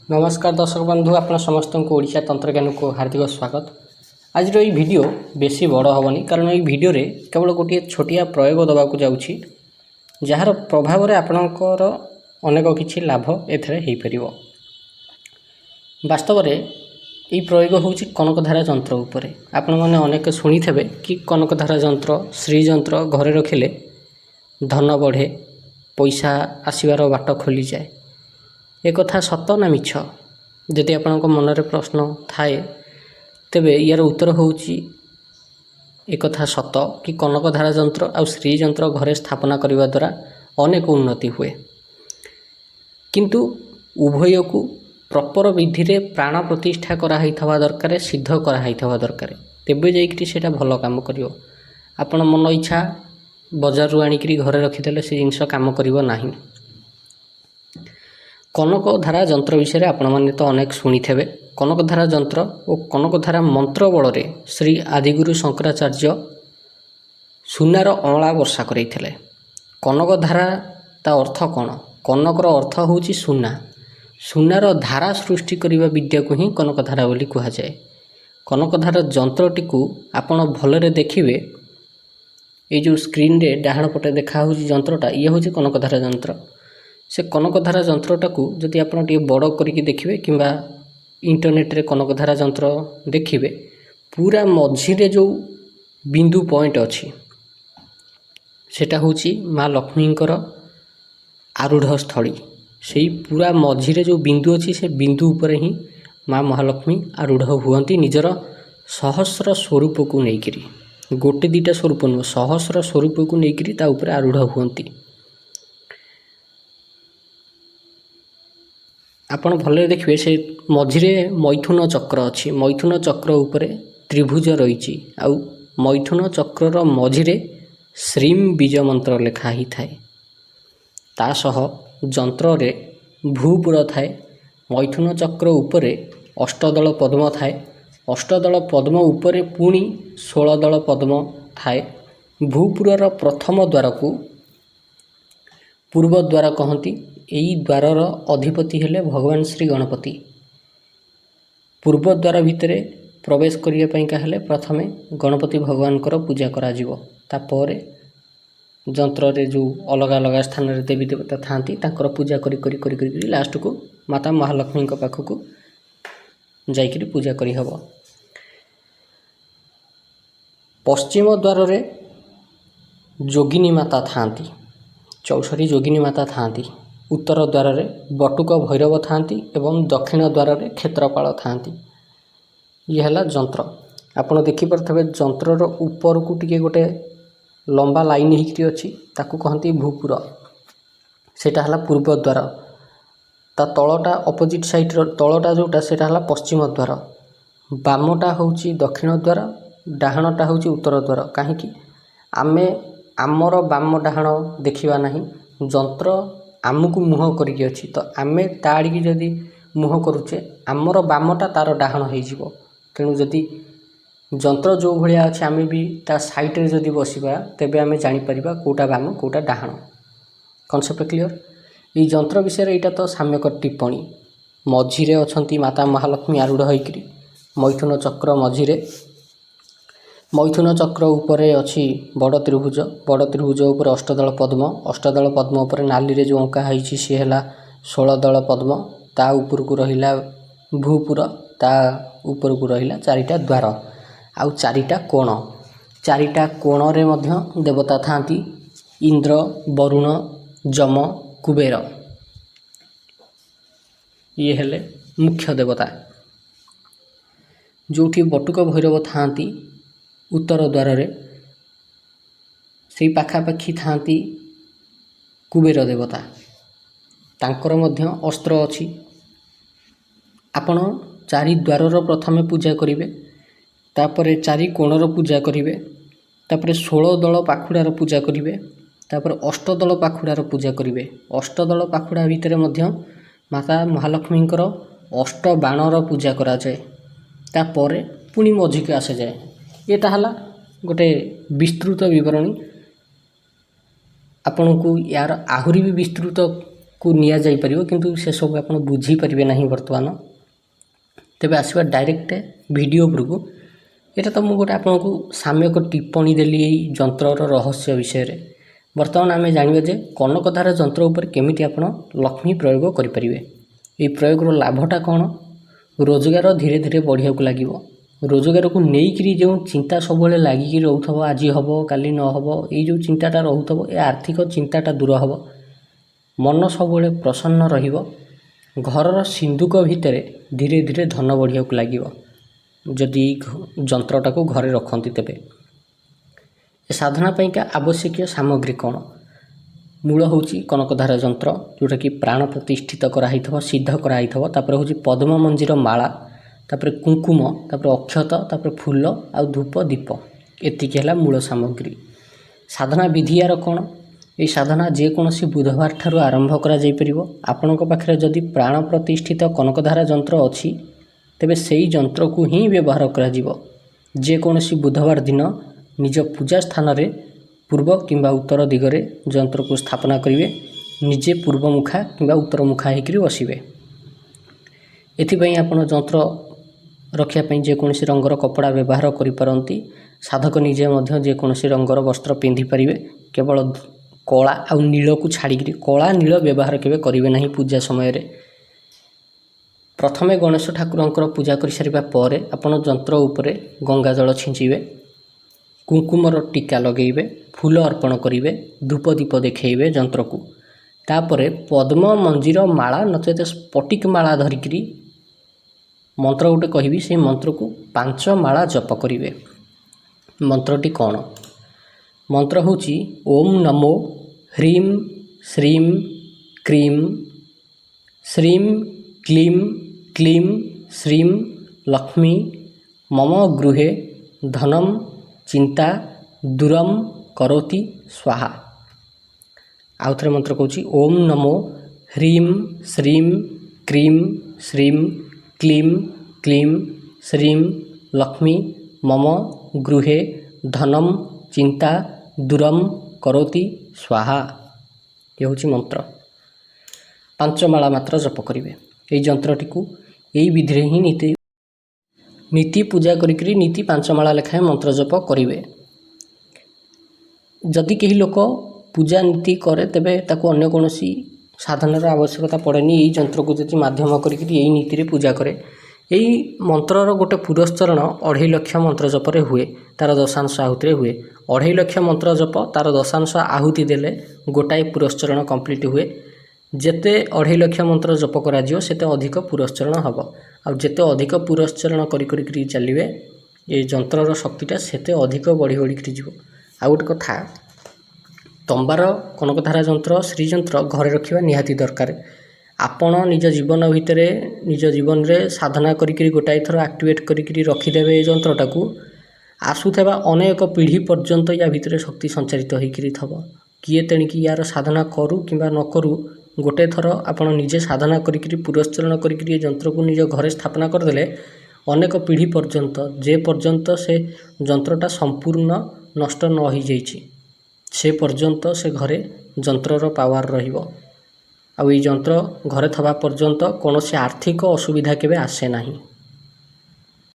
नमस्कार दर्शक बंधु आपण समस्त को ओडिशा तंत्रज्ञान को हार्दिक स्वागत। आज ये वीडियो बेसी बड़ हेनी कारण ये वीडियो रे केवल गोटे छोटिया प्रयोग दबाक जाऊँगी जार प्रभाव में आपणकर अनेक किछि लाभ एथरे हो पार। वास्तव में ये प्रयोग हूँ कनकधारा यंत्र उपरे। आपण मैंने अनेक शुणी थे कि कनकधारा यंत्र श्रीयंत्र घरे रखिले धन बढ़े, पैसा आसबार बाट खोली जाए। एक कथा सत ना मिछ? जदि आपणक मनरे प्रश्न थाए तेबे यार उत्तर होउची एक कथा सत कि कनकधारा यंत्र आ श्रीयंत्र घरे स्थापना करने द्वारा अनेक उन्नति हुए, किंतु उभय को प्रपर विधि रे प्राण प्रतिष्ठा कराई थवा दरकार, सिद्ध कराई थवा दरकार, तेबे जाइकरी सेटा भल काम करियो। आपण मन इच्छा बजार रु आनिकरी घरे रखिदेले से जिनस काम करिवो नाही। कनकधारा यंत्र विषय आपण मैंने तो अनेक शुणी थे। कनकधारा यंत्र और कनकधारा मंत्र बल श्री आदिगुरु शंकराचार्य सुनार अँला वर्षा करते। कनकधारा ता अर्थ कौन? कनकर अर्थ हूँ सुना। सुनार धारा सृष्टि करने विद्या को ही कनकधारा बोली कहुए। कनकधारा यंत्रटी को आपण भलरे देखिए, ये जो स्क्रीन रे डाहाण पटे देखा यंत्रटा ये हूँ कनकधारा यंत्र। से कनकधारा यंत्रटा को जदि आप बड़ करके देखिए किंबा इंटरनेट रे कनकधारा यंत्र देखिए, पूरा मझिरे जो बिंदु पॉइंट अच्छी सेटा हूँ माँ लक्ष्मींकर आरूढ़ स्थली। से पूरा मझिरे जो बिंदु अच्छी से बिंदु उपर ही माँ महालक्ष्मी आरूढ़ हुअंती निजर सहस्र स्वरूप को लेकिरी। गोटे दुटा स्वरूप नुह, सहस्र स्वरूप को लेकिरी ता ऊपर आरूढ़ हुअंती। आपण भले देखिए से मझिरे मैथुन चक्र अच्छी। मैथुन चक्र उपरे त्रिभुज रही आउ मैथुन चक्र मझिरे श्रीम बीज मंत्र लेखा ही थाए। तासह यंत्र रे भूपुर थाए। मैथुन चक्र उपरे अष्टदल पद्म थाए। अष्टदल पद्म उपरे पुणी 16 दल पद्म थाए। भूपुरर प्रथम द्वार को पूर्व द्वार कहती। यही द्वारर अधिपति हेले भगवान श्री गणपति। पूर्व द्वार भितर प्रवेश करने हेले प्रथमे गणपति भगवान पूजा करा जिवो। तापर यंत्र रे जो अलग अलग स्थान रे देवी देवता थांती तांकर पूजा करी करी करी करी लास्ट को माता महालक्ष्मी पाखक जाइकरी पूजा करी हबो। पश्चिम द्वार रे जोगिनी माता थांती, 64 जोगिनी माता थांती। उत्तर द्वार रे बटुक भैरव थांती एवं दक्षिण द्वार रे क्षेत्रपाल थांती। ये है यंत्र। आपण देखि परथबे यंत्रर ऊपर को टिके गोटे लंबा लाइन हिकरी अछि, ताकू कहती भूपुर। सेटा हला पूर्व द्वार। ता तळटा अपोजिट साइड रो तळटा जोटा सेटा हला पश्चिम द्वार। बामटा होउची दक्षिण द्वार, डाहाणटा होउची उत्तर द्वार। काहेकि आमे आमर बाम डाहाण देखिबा नाही। यंत्र आमको मुह करिकी अछि, तो आमे ताड़ी जदि मुह करुचे आमर बामटा तार डाहाण हो जिवो। तेणु जदि यंत्र जो भाया अच्छे आमे भी ता साइड रे जदि बसिबा तेबे आमे जानि परिबा कोटा बाम कोटा डाहाण। Concept clear? ये यंत्र विषय एटा तो साम्यक टिप्पणी। मझिरे अछंती माता महालक्ष्मी आरूढ़ होइकरी। मैथुन चक्र मझिरे, मैथुन चक्र उपरे अच्छी बड़ त्रिभुज। बड़ त्रिभुज उपर अष्टदल पद्म। अष्टदल पद्म उपर नाली रे जो अंका होइछि सी हैला 16 दल पद्म। ता ऊपर को रहिला भूपुर, ता ऊपर को रहिला 4टा द्वार आउ 4टा कोण। 4टा कोण रे मध्य देवता थांती इंद्र, वरुण, जम, कुबेर। ये हेले मुख्य देवता। जोठी बटुक भैरव थांती उत्तर द्वार रे से पाखापाखी थांती कुबेर देवता। तांकर मध्य अस्त्र अछि। आपण 4 द्वारर प्रथमे पूजा करिवे, तापरे 4 कोणर पूजा करिवे, तापरे 16 दल पाखुड़ार पूजा करिवे, तापरे अष्टदल पाखुड़ार पूजा करिवे। अष्टदल पाखुड़ा भितर मध्य माता महालक्ष्मींकर अष्ट बाणर पूजा करा जाए। तापरे पुणी मझिक आसे जाए। एटा हला गोटे विस्तृत विवरणी। आपन को यार आहुरी भी विस्तृत को निया जाई परिबो किंतु से सब आपण बुझी परिबे नहीं वर्तमान। तेबे आसवा डायरेक्ट वीडियो उपरकू। एटा तो मुझे गोटे आपन को साम्यक टिप्पणी देली यंत्रर रहस्य विषय रे। वर्तमान आम जानिबा जे कनकधारा यंत्र उपर केमिति आपण लक्ष्मी प्रयोग करें। ये प्रयोगर लाभटा कौन? रोजगार धीरे धीरे बढ़िया को लगे। रोजगार को लेकिरी जो चिंता सब लगिकी रोथब आज हम काली न हम ये जो चिंताटा रोथब ये आर्थिक चिंताटा दूर हम। मन सब प्रसन्न रहिबो। घरर सिंधुक भितर धीरे धीरे धन बढ़िया को लगे जदि यंत्रटा को घरे रखती। तेबे साधना पाइका आवश्यक सामग्री कौन? मूल होची कनकधारा यंत्र जोटा कि प्राण प्रतिष्ठित कराई सिद्ध कराई तापर होची पद्म मंजीर माला तापर कुंकुम तापर अक्षत तापर फूल आ धूप दीप एतिक है मूल सामग्री। साधना विधि यार कौन? ये साधना जेकोसी बुधवार ठारू आरंभ करा जाई परिबो। आपनक पाखरे जदि प्राण प्रतिष्ठित कनकधारा यंत्र अछि तेबे सेही यंत्र को ही व्यवहार करा जिवो। जेकोसी बुधवार दिन निज पूजा स्थान रे पूर्व किंबा उत्तर दिगरे यंत्र को स्थापना करिवे। निजे पूर्व मुखा किंबा उत्तर मुखा होकर बसिवे। एथिपाई आपण यंत्र रखापी जेकोसी रंगर कपड़ा व्यवहार करिपारंती। साधक निजे मध्य जेकोसी रंगर वस्त्र पिंधि पारिबे। केवल कला आ नील को छाड़ी कला नील व्यवहार केबे करिवे नहीं पूजा समय रे। प्रथमे गणेश ठाकुरंकर पूजा कर सारिबा परे आपण यंत्र उपरे गंगा जल छिंचिबे। कुंकुमर टीका लगेइबे। फूल अर्पण करिवे। धूप दीप देखेइबे यंत्र को। तापरे पद्म मंजीर माला नचेत स्फटिक माला धरिकी मंत्र गोटे कहबी से मंत्र को 5 माला जप करिवे। मंत्रटी कौन? मंत्र होची ओम नमो ह्रीं श्रीं क्रीं श्रीं क्लीं क्लीं श्रीं लक्ष्मी मम गृहे धनम चिंता दूरम करोति स्वाहा। आउ थे मंत्र कहूँ ओम नमो ह्रीं श्रीं क्रीं श्रीं क्लीं क्लीं श्रीं लक्ष्मी मम गृहे धनम चिंता दूरम करोति स्वाहा। ये हूँ मंत्र। 5 माला मात्र जप करेंगे। ये यंत्रटी को यही विधि ही नीति पूजा करी नीति 5 माला लेखाएं मंत्र जप करेंगे। जदि कहीं लोक पूजा नीति करे तेबे ताको अन्य कोनोसी साधनार आवश्यकता पड़ेनी। यही यंत्र को जदि माध्यम करी यही नीति रे पूजा करे। यही मंत्रर गोटे पुरस्चरण 2.5 लाख मंत्र जपरे हुए। तार दशांश आहुति हुए 2.5 लाख मंत्र जप तार दशांश आहुति देले गोटाए पुरस्चरण कंप्लीट हुए। जेते 2.5 लाख मंत्र जप करा जियो सेते अधिक पुरस्चरण हबो। आ जेते अधिक पुरस्चरण करी चलिए ये यंत्रर शक्तिटा सेते अधिक बढ़ी बढ़ी जीवो। आ गोटे कथा तंबार कनकधारा यंत्र श्रीयंत्र घरे रखा निहाती दरकार। आपण निज जीवन भितर निज जीवन रे साधना करी गोटाए थर एक्टिवेट करी रखिदेवे यंत्रटा को आसुवा अनेक पीढ़ी पर्यंत या भितर शक्ति संचारित होकर थब। किए तेणिकी यार साधना करू किंबा न करू गोटे थर आपण निजे साधना करी पुरस्चरण करी यंत्र को निज घरे स्थापना करदेले अनेक पीढ़ी पर्यंत जे पर्यंत से यंत्रटा संपूर्ण नष्ट न हो जाइछि से पर्यंत से घरे यंत्रर पावर रहिबो। आ यंत्र घरे थवा पर्यंत कौन आर्थिक असुविधा केबे आसे नहीं।